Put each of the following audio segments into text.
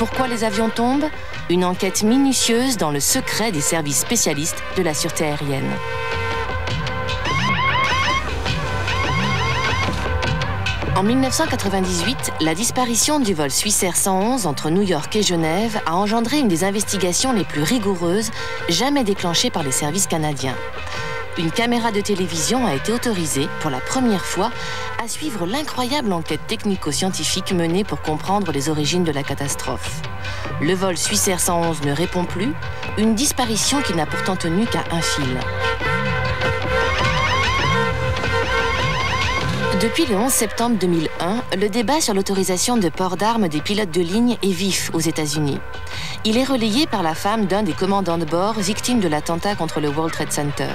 Pourquoi les avions tombent? Une enquête minutieuse dans le secret des services spécialistes de la sûreté aérienne. En 1998, la disparition du vol Swissair 111 entre New York et Genève a engendré une des investigations les plus rigoureuses jamais déclenchées par les services canadiens. Une caméra de télévision a été autorisée, pour la première fois, à suivre l'incroyable enquête technico-scientifique menée pour comprendre les origines de la catastrophe. Le vol Swissair 111 ne répond plus, une disparition qui n'a pourtant tenu qu'à un fil. Depuis le 11 septembre 2001, le débat sur l'autorisation de port d'armes des pilotes de ligne est vif aux États-Unis. Il est relayé par la femme d'un des commandants de bord victime de l'attentat contre le World Trade Center.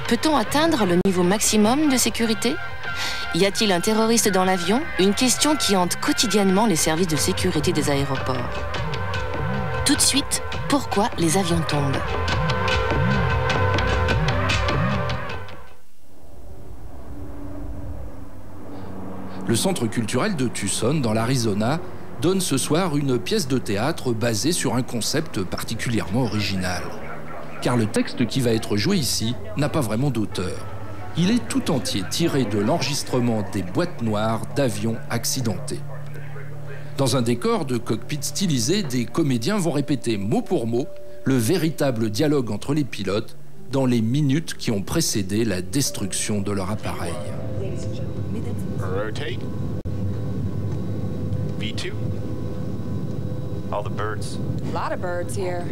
Peut-on atteindre le niveau maximum de sécurité? Y a-t-il un terroriste dans l'avion? Une question qui hante quotidiennement les services de sécurité des aéroports. Tout de suite, pourquoi les avions tombent? Le centre culturel de Tucson, dans l'Arizona, donne ce soir une pièce de théâtre basée sur un concept particulièrement original. Car le texte qui va être joué ici n'a pas vraiment d'auteur. Il est tout entier tiré de l'enregistrement des boîtes noires d'avions accidentés. Dans un décor de cockpit stylisé, des comédiens vont répéter mot pour mot le véritable dialogue entre les pilotes dans les minutes qui ont précédé la destruction de leur appareil. Rotate. V2. All the birds. A lot of birds here.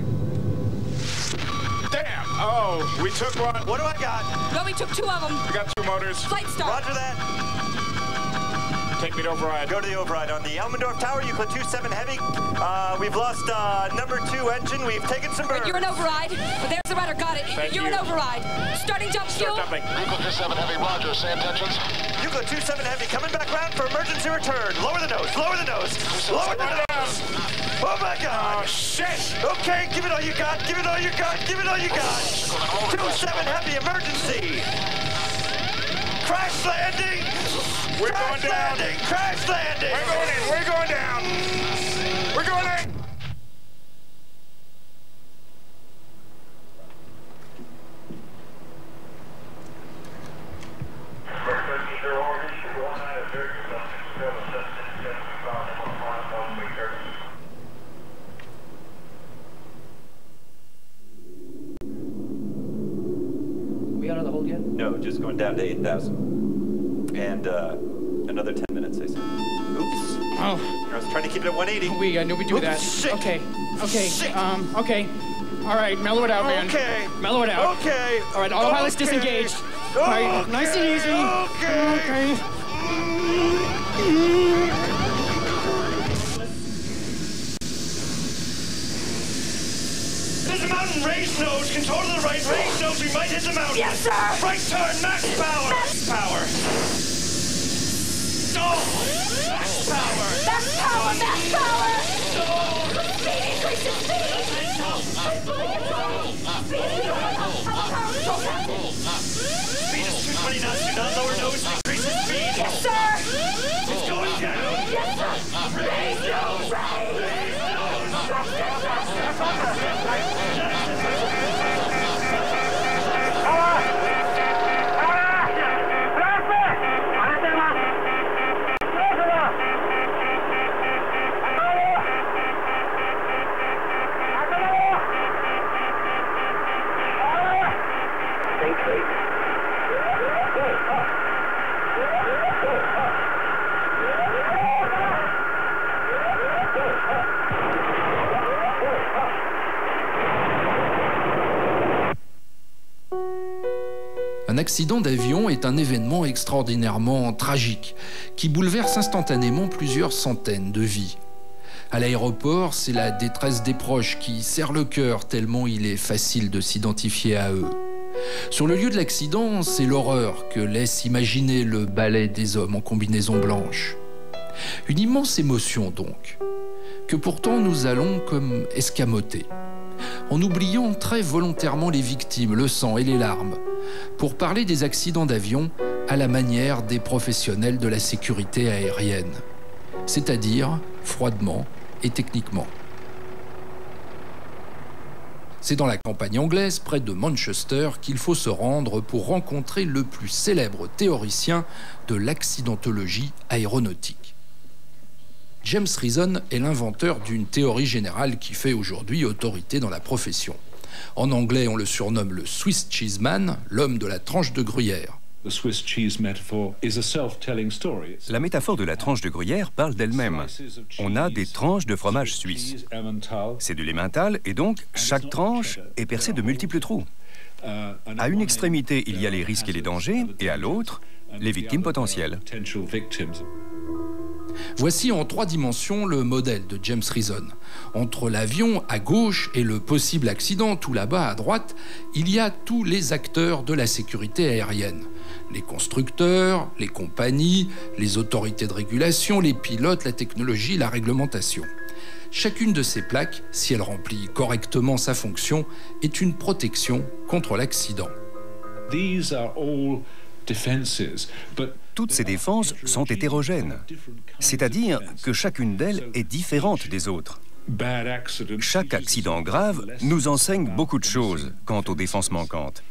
Damn! Oh, we took one. What do I got? No, we took two of them. We got two motors. Flight start. Roger that. Take me to override. Go to the override on the Elmendorf Tower, Euclid 27 Heavy. We've lost number 2 engine. We've taken some birds. You're in override. Oh, there's the rudder. Got it. You're in override. Starting jump fuel. Start dumping. Euclid 27 Heavy, roger. Same tensions. Euclid 27 Heavy coming back round for emergency return. Lower the nose. Lower the nose. Lower the nose. Oh my God. Oh shit! Okay, give it all you got. Give it all you got. Give it all you got. 27 Heavy emergency. Crash landing. We're Crash going down. landing. Crash landing. We're going in. We're going down. We're going in. We out of the hold yet? No, just going down to 8,000. And another 10 minutes, I said. Oops. Oh, I was trying to keep it at 180. I knew we'd do that. Shit. Okay. Shit. Okay. All right, mellow it out, man. Okay. Mellow it out. Okay. All right, autopilot's disengaged. All right, nice and easy. Okay. There's a mountain, raise nose, control to the right, raise nose, we might hit the mountain. Yes, sir. Right turn, max power. Max power. Oh, max power. Max power. Max power. Oh. Speed increases. Speed. Speed is 220 knots, do not lower nose, increase in speed. Yes, sir. It's going down. Yes, sir. Raise nose. Raise Un accident d'avion est un événement extraordinairement tragique qui bouleverse instantanément plusieurs centaines de vies. À l'aéroport, c'est la détresse des proches qui serre le cœur tellement il est facile de s'identifier à eux. Sur le lieu de l'accident, c'est l'horreur que laisse imaginer le ballet des hommes en combinaison blanche. Une immense émotion donc, que pourtant nous allons comme escamoter, en oubliant très volontairement les victimes, le sang et les larmes, pour parler des accidents d'avion à la manière des professionnels de la sécurité aérienne, c'est-à-dire froidement et techniquement. C'est dans la campagne anglaise, près de Manchester, qu'il faut se rendre pour rencontrer le plus célèbre théoricien de l'accidentologie aéronautique. James Reason est l'inventeur d'une théorie générale qui fait aujourd'hui autorité dans la profession. En anglais, on le surnomme le Swiss Cheese Man, l'homme de la tranche de gruyère. La métaphore de la tranche de gruyère parle d'elle-même. On a des tranches de fromage suisse. C'est de l'emmental et donc chaque tranche est percée de multiples trous. À une extrémité, il y a les risques et les dangers et à l'autre, les victimes potentielles. Voici en 3 dimensions le modèle de James Reason. Entre l'avion à gauche et le possible accident tout là-bas à droite, il y a tous les acteurs de la sécurité aérienne. Les constructeurs, les compagnies, les autorités de régulation, les pilotes, la technologie, la réglementation. Chacune de ces plaques, si elle remplit correctement sa fonction, est une protection contre l'accident. Toutes ces défenses sont hétérogènes, c'est-à-dire que chacune d'elles est différente des autres. Chaque accident grave nous enseigne beaucoup de choses quant aux défenses manquantes.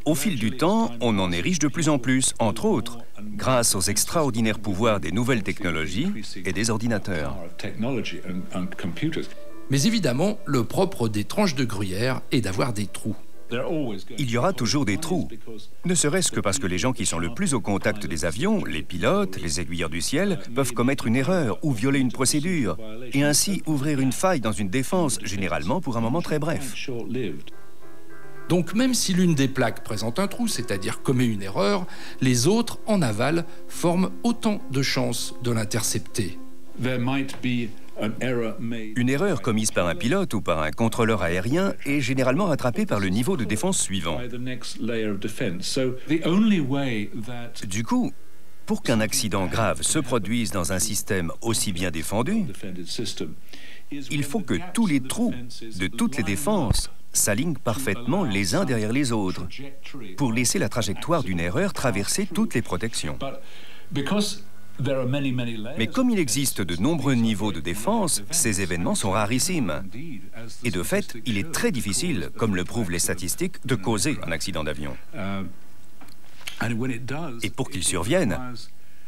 Au fil du temps, on en est riche de plus en plus, entre autres, grâce aux extraordinaires pouvoirs des nouvelles technologies et des ordinateurs. Mais évidemment, le propre des tranches de gruyère est d'avoir des trous. Il y aura toujours des trous, ne serait-ce que parce que les gens qui sont le plus au contact des avions, les pilotes, les aiguilleurs du ciel, peuvent commettre une erreur ou violer une procédure, et ainsi ouvrir une faille dans une défense, généralement pour un moment très bref. Donc même si l'une des plaques présente un trou, c'est-à-dire commet une erreur, les autres, en aval, forment autant de chances de l'intercepter. Une erreur commise par un pilote ou par un contrôleur aérien est généralement rattrapée par le niveau de défense suivant. Du coup, pour qu'un accident grave se produise dans un système aussi bien défendu, il faut que tous les trous de toutes les défenses s'alignent parfaitement les uns derrière les autres pour laisser la trajectoire d'une erreur traverser toutes les protections. Mais comme il existe de nombreux niveaux de défense, ces événements sont rarissimes. Et de fait, il est très difficile, comme le prouvent les statistiques, de causer un accident d'avion. Et pour qu'il survienne,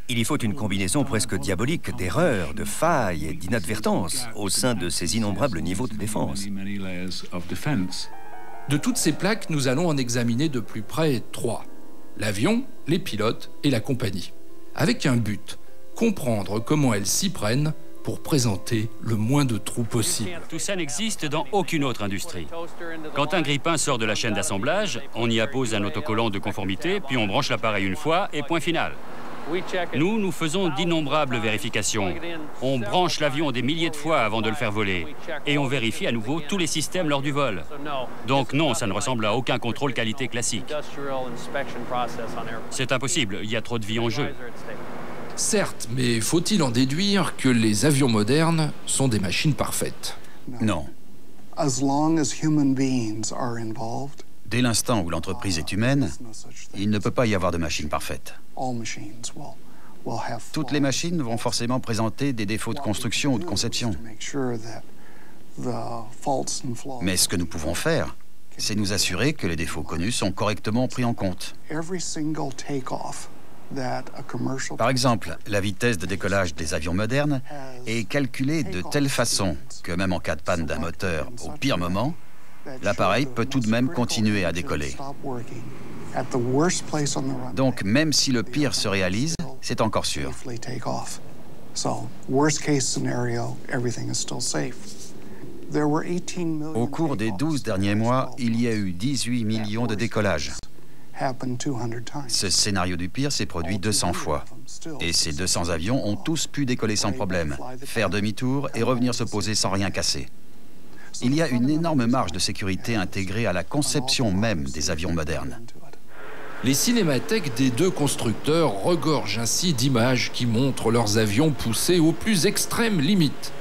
il y faut une combinaison presque diabolique d'erreurs, de failles et d'inadvertances au sein de ces innombrables niveaux de défense. De toutes ces plaques, nous allons en examiner de plus près 3. L'avion, les pilotes et la compagnie. Avec un but, comprendre comment elles s'y prennent pour présenter le moins de trous possible. Tout ça n'existe dans aucune autre industrie. Quand un grille-pain sort de la chaîne d'assemblage, on y appose un autocollant de conformité, puis on branche l'appareil une fois et point final. Nous faisons d'innombrables vérifications. On branche l'avion des milliers de fois avant de le faire voler. Et on vérifie à nouveau tous les systèmes lors du vol. Donc non, ça ne ressemble à aucun contrôle qualité classique. C'est impossible, il y a trop de vie en jeu. Certes, mais faut-il en déduire que les avions modernes sont des machines parfaites? Non. Dès l'instant où l'entreprise est humaine, il ne peut pas y avoir de machine parfaite. Toutes les machines vont forcément présenter des défauts de construction ou de conception. Mais ce que nous pouvons faire, c'est nous assurer que les défauts connus sont correctement pris en compte. Par exemple, la vitesse de décollage des avions modernes est calculée de telle façon que même en cas de panne d'un moteur au pire moment, l'appareil peut tout de même continuer à décoller. Donc, même si le pire se réalise, c'est encore sûr. Au cours des 12 derniers mois, il y a eu 18 millions de décollages. Ce scénario du pire s'est produit 200 fois. Et ces 200 avions ont tous pu décoller sans problème, faire demi-tour et revenir se poser sans rien casser. Il y a une énorme marge de sécurité intégrée à la conception même des avions modernes. Les cinémathèques des 2 constructeurs regorgent ainsi d'images qui montrent leurs avions poussés aux plus extrêmes limites.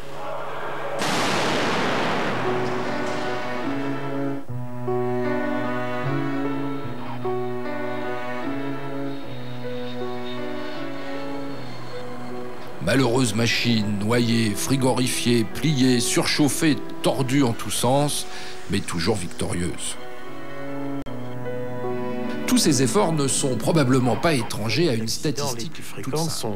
malheureuse machine, noyée, frigorifiée, pliée, surchauffée, tordue en tous sens, mais toujours victorieuse. Tous ces efforts ne sont probablement pas étrangers à une statistique les plus fréquentes sont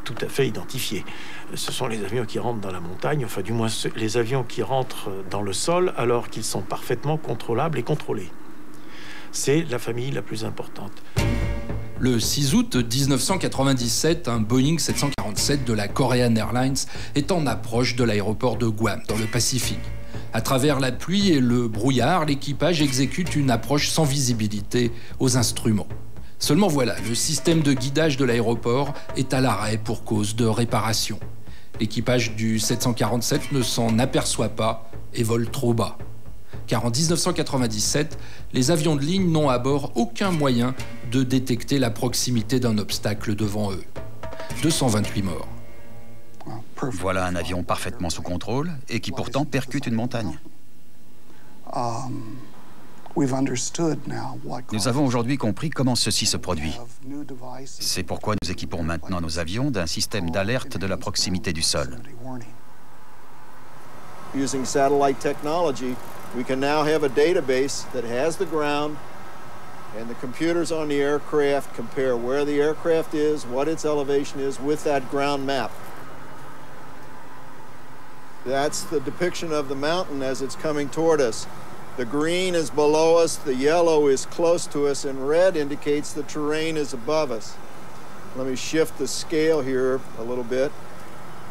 tout à fait identifiées. Ce sont les avions qui rentrent dans la montagne, enfin du moins les avions qui rentrent dans le sol alors qu'ils sont parfaitement contrôlables et contrôlés. C'est la famille la plus importante. Le 6 août 1997, un Boeing 747 de la Korean Airlines est en approche de l'aéroport de Guam, dans le Pacifique. À travers la pluie et le brouillard, l'équipage exécute une approche sans visibilité aux instruments. Seulement voilà, le système de guidage de l'aéroport est à l'arrêt pour cause de réparation. L'équipage du 747 ne s'en aperçoit pas et vole trop bas. Car en 1997, les avions de ligne n'ont à bord aucun moyen de détecter la proximité d'un obstacle devant eux. 228 morts. Voilà un avion parfaitement sous contrôle et qui pourtant percute une montagne. Nous avons aujourd'hui compris comment ceci se produit. C'est pourquoi nous équipons maintenant nos avions d'un système d'alerte de la proximité du sol. Using satellite technology, we can now have a database that has the ground, and the computers on the aircraft compare where the aircraft is, what its elevation is, with that ground map. That's the depiction of the mountain as it's coming toward us. The green is below us, the yellow is close to us, and red indicates the terrain is above us. Let me shift the scale here a little bit.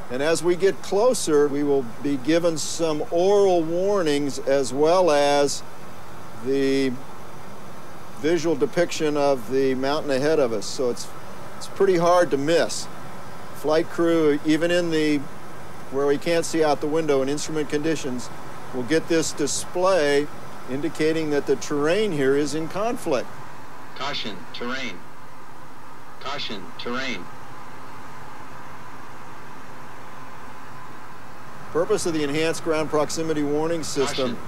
And as we get closer, we will be given some oral warnings as well as the visual depiction of the mountain ahead of us. So it's pretty hard to miss. Flight crew, even in where we can't see out the window in instrument conditions, will get this display indicating that the terrain here is in conflict. Caution, terrain. Caution, terrain. The purpose of the enhanced ground proximity warning system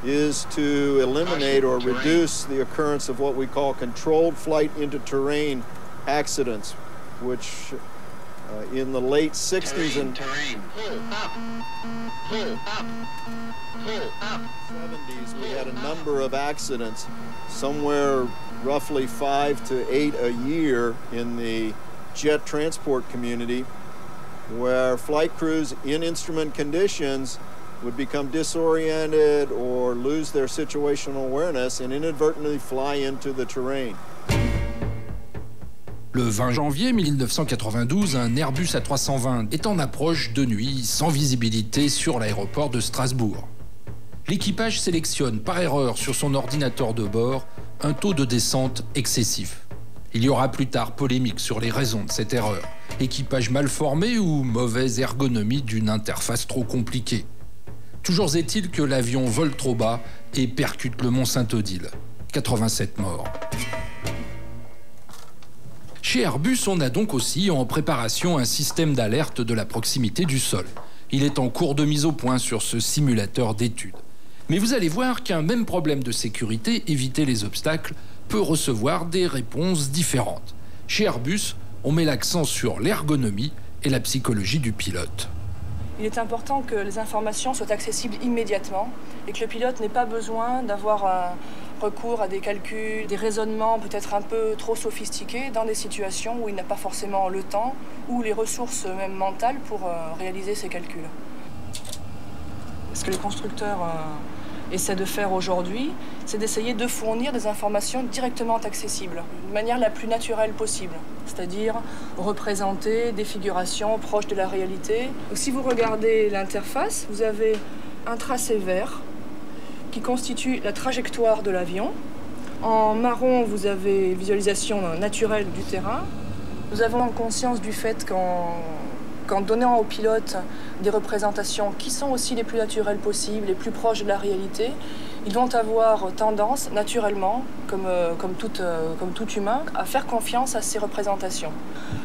is to eliminate or reduce the occurrence of what we call controlled flight into terrain accidents, which in the late 60s and 70s, we had a number of accidents, somewhere roughly 5 to 8 a year in the jet transport community, where flight crews in instrument conditions would become disoriented or lose their situational awareness and inadvertently fly into the terrain. Le 20 janvier 1992, un Airbus A320 est en approche de nuit, sans visibilité, sur l'aéroport de Strasbourg. L'équipage sélectionne par erreur sur son ordinateur de bord un taux de descente excessif. Il y aura plus tard polémique sur les raisons de cette erreur. Équipage mal formé ou mauvaise ergonomie d'une interface trop compliquée. Toujours est-il que l'avion vole trop bas et percute le mont Saint-Odile. 87 morts. Chez Airbus, on a donc aussi en préparation un système d'alerte de la proximité du sol. Il est en cours de mise au point sur ce simulateur d'études. Mais vous allez voir qu'un même problème de sécurité, éviter les obstacles, peut recevoir des réponses différentes. Chez Airbus, on met l'accent sur l'ergonomie et la psychologie du pilote. Il est important que les informations soient accessibles immédiatement et que le pilote n'ait pas besoin d'avoir un recours à des calculs, des raisonnements peut-être un peu trop sophistiqués dans des situations où il n'a pas forcément le temps ou les ressources même mentales pour réaliser ces calculs. Ce que les constructeurs essaient de faire aujourd'hui, c'est d'essayer de fournir des informations directement accessibles, de manière la plus naturelle possible, c'est-à-dire représenter des figurations proches de la réalité. Donc, si vous regardez l'interface, vous avez un tracé vert qui constitue la trajectoire de l'avion. En marron, vous avez visualisation naturelle du terrain. Nous avons conscience du fait qu'en donnant aux pilotes des représentations qui sont aussi les plus naturelles possibles, les plus proches de la réalité, ils vont avoir tendance, naturellement, comme tout humain, à faire confiance à ces représentations.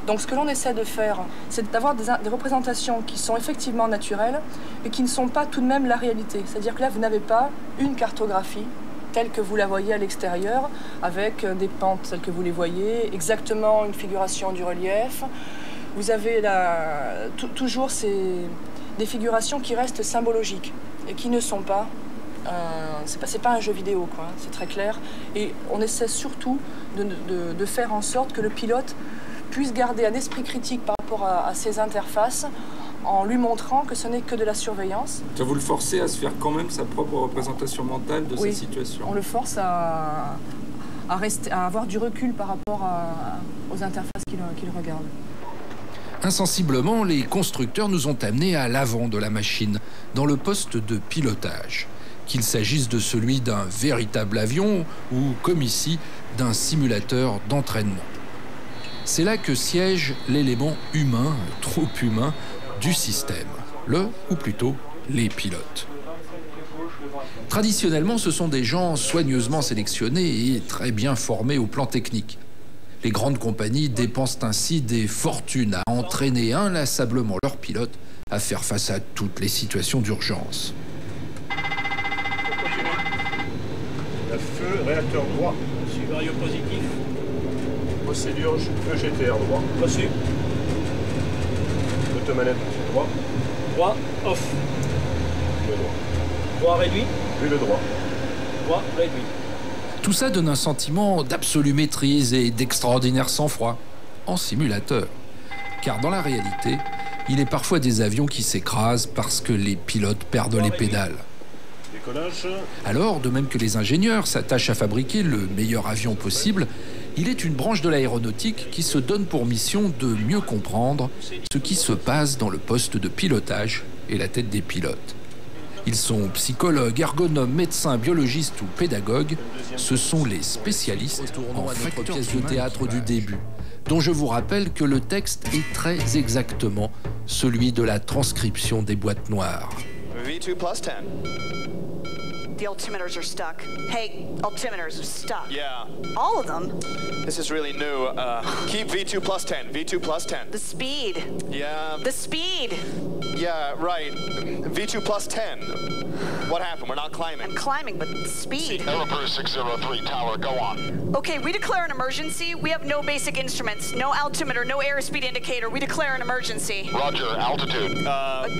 Donc ce que l'on essaie de faire, c'est d'avoir des représentations qui sont effectivement naturelles, mais qui ne sont pas tout de même la réalité. C'est-à-dire que là, vous n'avez pas une cartographie telle que vous la voyez à l'extérieur, avec des pentes telles que vous les voyez, exactement une figuration du relief, vous avez toujours ces défigurations qui restent symbologiques et qui ne sont pas... c'est pas un jeu vidéo, quoi, c'est très clair. Et on essaie surtout de faire en sorte que le pilote puisse garder un esprit critique par rapport à ces interfaces en lui montrant que ce n'est que de la surveillance. Ça vous le forcez à se faire quand même sa propre représentation mentale de cette situation? On le force à avoir du recul par rapport aux interfaces qu'il regarde. Insensiblement, les constructeurs nous ont amenés à l'avant de la machine, dans le poste de pilotage. Qu'il s'agisse de celui d'un véritable avion ou, comme ici, d'un simulateur d'entraînement. C'est là que siège l'élément humain, trop humain, du système. Ou plutôt, les pilotes. Traditionnellement, ce sont des gens soigneusement sélectionnés et très bien formés au plan technique. Les grandes compagnies dépensent ainsi des fortunes à entraîner inlassablement leurs pilotes à faire face à toutes les situations d'urgence. Feu, réacteur droit. Vario positif. Procédure EGTR droit. Reçu. Automanette droit. Droit, off. Le droit. Droit réduit. Puis le droit. Droit réduit. Tout ça donne un sentiment d'absolue maîtrise et d'extraordinaire sang-froid, en simulateur. Car dans la réalité, il est parfois des avions qui s'écrasent parce que les pilotes perdent les pédales. Alors, de même que les ingénieurs s'attachent à fabriquer le meilleur avion possible, il est une branche de l'aéronautique qui se donne pour mission de mieux comprendre ce qui se passe dans le poste de pilotage et la tête des pilotes. Ils sont psychologues, ergonomes, médecins, biologistes ou pédagogues. Ce sont les spécialistes en facteurs pièce de théâtre du début, dont je vous rappelle que le texte est très exactement celui de la transcription des boîtes noires. V2 plus 10. The altimeters are stuck. Hey, altimeters are stuck. Yeah. All of them? This is really new. Keep V2 plus 10. V2 plus 10. The speed. Yeah. The speed. Yeah, right. V2 plus 10. What happened? We're not climbing. I'm climbing, but the speed. Aeroproof 603 tower, go on. Okay, we declare an emergency. We have no basic instruments, no altimeter, no airspeed indicator. We declare an emergency. Roger, altitude.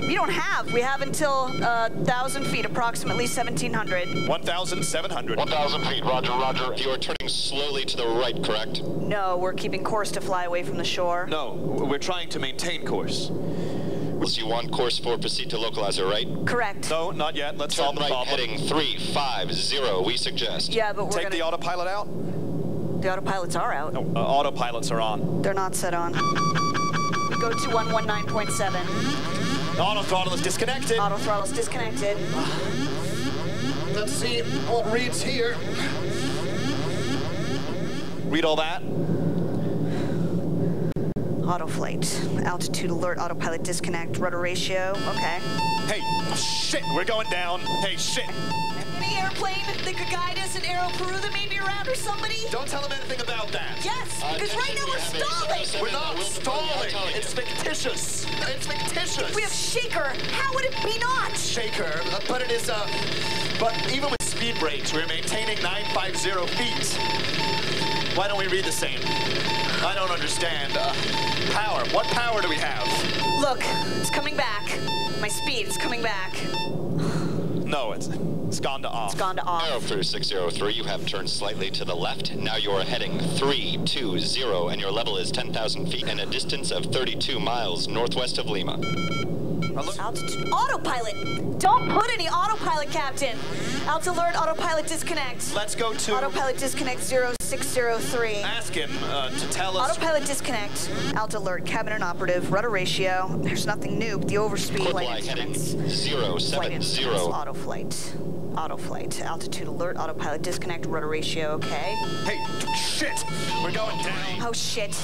We don't have. We have until 1,000 feet, approximately 1,700. 1,700. 1,000 feet, roger, roger. You are turning slowly to the right, correct? No, we're keeping course to fly away from the shore. No, we're trying to maintain course. You want course 4, proceed to localizer, right? Correct. No, not yet. Let's solve the problem. Heading 350, we suggest. Yeah, but we're Take the autopilot out? The autopilots are out. No, autopilots are on. They're not set on. Go to 119.7. Auto throttle is disconnected. Auto throttle is disconnected. Let's see what reads here. Read all that? Autoflight. Altitude alert, autopilot disconnect, rudder ratio. Okay. Hey, shit, we're going down. Hey, shit. Any airplane that could guide us in Aero Peru that may be around or somebody? Don't tell them anything about that. Yes, because right now we're stalling. We're not stalling. It's fictitious. It's fictitious. If we have Shaker, how would it be not? Shaker, but it is but even with speed brakes, we're maintaining 950 feet. Why don't we read the same? I don't understand. Power. What power do we have? Look, it's coming back. My speed is coming back. No, it's gone to off. It's gone to off. Aeroproof 603, you have turned slightly to the left. Now you are heading 320, and your level is 10,000 feet and a distance of 32 miles northwest of Lima. Altitude. Autopilot! Don't put any autopilot, Captain! Alt alert, autopilot disconnect. Let's go to... Autopilot disconnect 0603. Ask him to tell us... Autopilot disconnect. Alt alert, cabin and operative, rudder ratio. There's nothing new, but the overspeed flight instruments. 070. Autoflight. Autoflight. Altitude alert, autopilot disconnect, rudder ratio, okay? Hey, shit! We're going down. Oh, shit.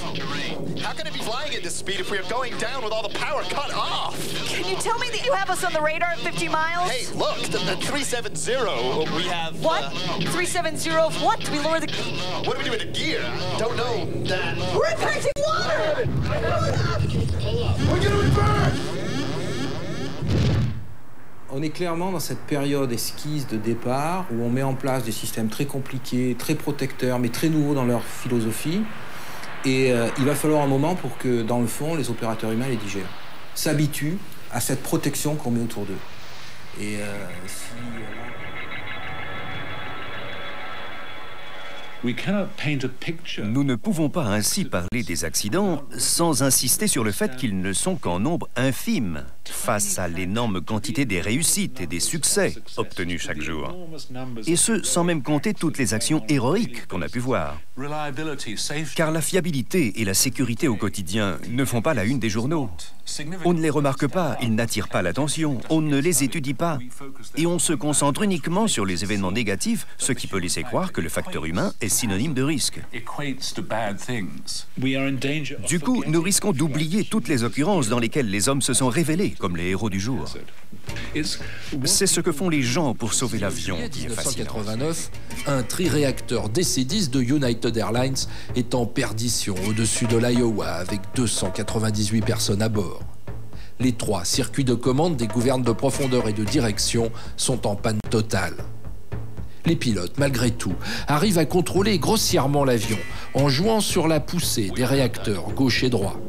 How can it be flying at this speed if we are going down with all the power cut off? Can you tell me that you have us on the radar at 50 miles? Hey, look, the 370, we have... What? 370 of what? Do we lower the... What do we do with the gear? Don't know that. We're impacting water! We're gonna burn! On est clairement dans cette période esquisse de départ où on met en place des systèmes très compliqués, très protecteurs, mais très nouveaux dans leur philosophie. Et il va falloir un moment pour que, dans le fond, les opérateurs humains les digèrent, s'habituent à cette protection qu'on met autour d'eux. Et Nous ne pouvons pas ainsi parler des accidents sans insister sur le fait qu'ils ne sont qu'en nombre infime face à l'énorme quantité des réussites et des succès obtenus chaque jour. Et ce, sans même compter toutes les actions héroïques qu'on a pu voir. Car la fiabilité et la sécurité au quotidien ne font pas la une des journaux. On ne les remarque pas, ils n'attirent pas l'attention, on ne les étudie pas. Et on se concentre uniquement sur les événements négatifs, ce qui peut laisser croire que le facteur humain est synonyme de risque. Du coup, nous risquons d'oublier toutes les occurrences dans lesquelles les hommes se sont révélés comme les héros du jour. C'est ce que font les gens pour sauver l'avion qui est fascinant. En 1989, un triréacteur DC-10 de United Airlines est en perdition au-dessus de l'Iowa avec 298 personnes à bord. Les 3 circuits de commande des gouvernes de profondeur et de direction sont en panne totale. Les pilotes, malgré tout, arrivent à contrôler grossièrement l'avion en jouant sur la poussée des réacteurs gauche et droit.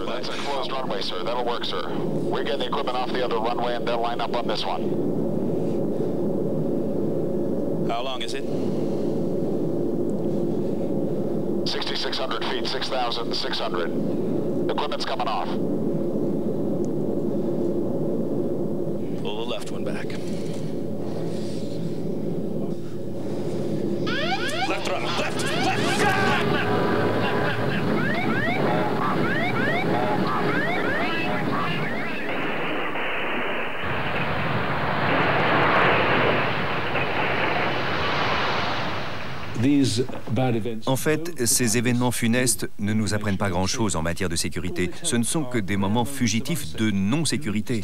That's a closed runway, sir. That'll work, sir. We're getting the equipment off the other runway and they'll line up on this one. How long is it? 6,600 feet, 6,600. Equipment's coming off. Pull the left one back. Left throttle, left! En fait, ces événements funestes ne nous apprennent pas grand-chose en matière de sécurité. Ce ne sont que des moments fugitifs de non-sécurité.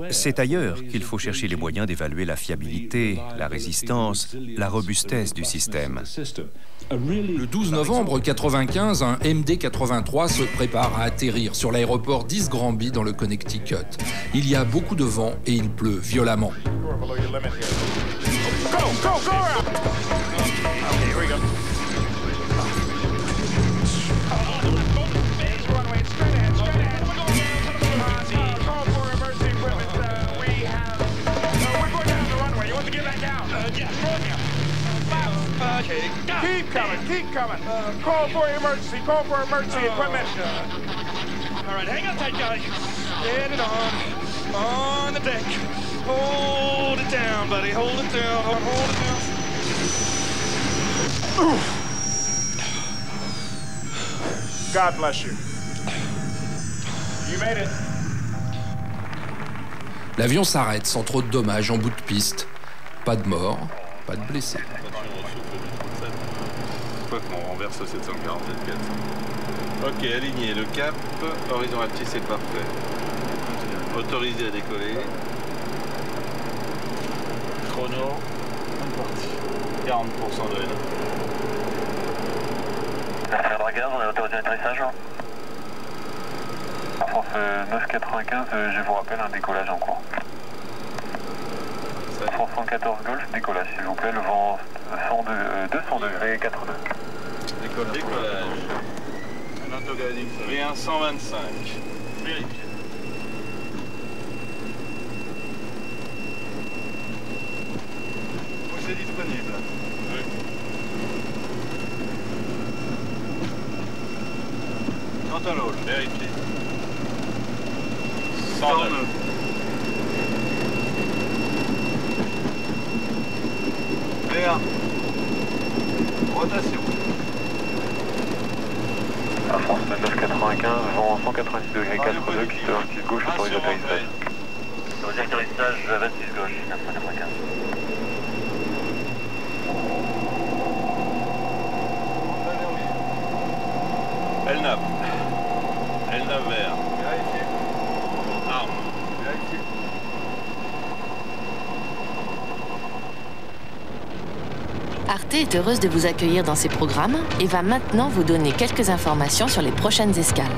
C'est ailleurs qu'il faut chercher les moyens d'évaluer la fiabilité, la résistance, la robustesse du système. Le 12 novembre 1995, un MD-83 se prépare à atterrir sur l'aéroport d'East Granby dans le Connecticut. Il y a beaucoup de vent et il pleut violemment. Okay, here we go. Straight ahead. Call for emergency equipment. We're going down the runway. You want to get back out? Yeah, okay. Keep coming. Call for emergency equipment. All right, hang on tight, guys. Get it on the deck. Hold it down, buddy. Hold it down. Hold it down. God bless you. You made it. L'avion s'arrête sans trop de dommages en bout de piste. Pas de morts, pas de blessés. Quoi qu'on renverse au 747 400. Ok, aligné. Le cap, horizon actif, c'est parfait. Autorisé à décoller. Chrono, on est parti. 40% de N. Dragueur, on est autorisé à l'atterrissage. France 995, je vous rappelle un décollage en cours. France 114 Golf, décollage s'il vous plaît, le vent 200 degrés 82. Décollage. Un autoguiding V1 125. Vérifié. C'est disponible. Oui. Cantalol, vérifié. 109. V1. Rotation. À France 995, vent 190 degrés 82, piste 26 gauche, autorisé atterrissage. Autorisé atterrissage 26 gauche, 995. LNAV. LNAV vert. Vérifié. Arme. Vérifié. Arte est heureuse de vous accueillir dans ses programmes et va maintenant vous donner quelques informations sur les prochaines escales.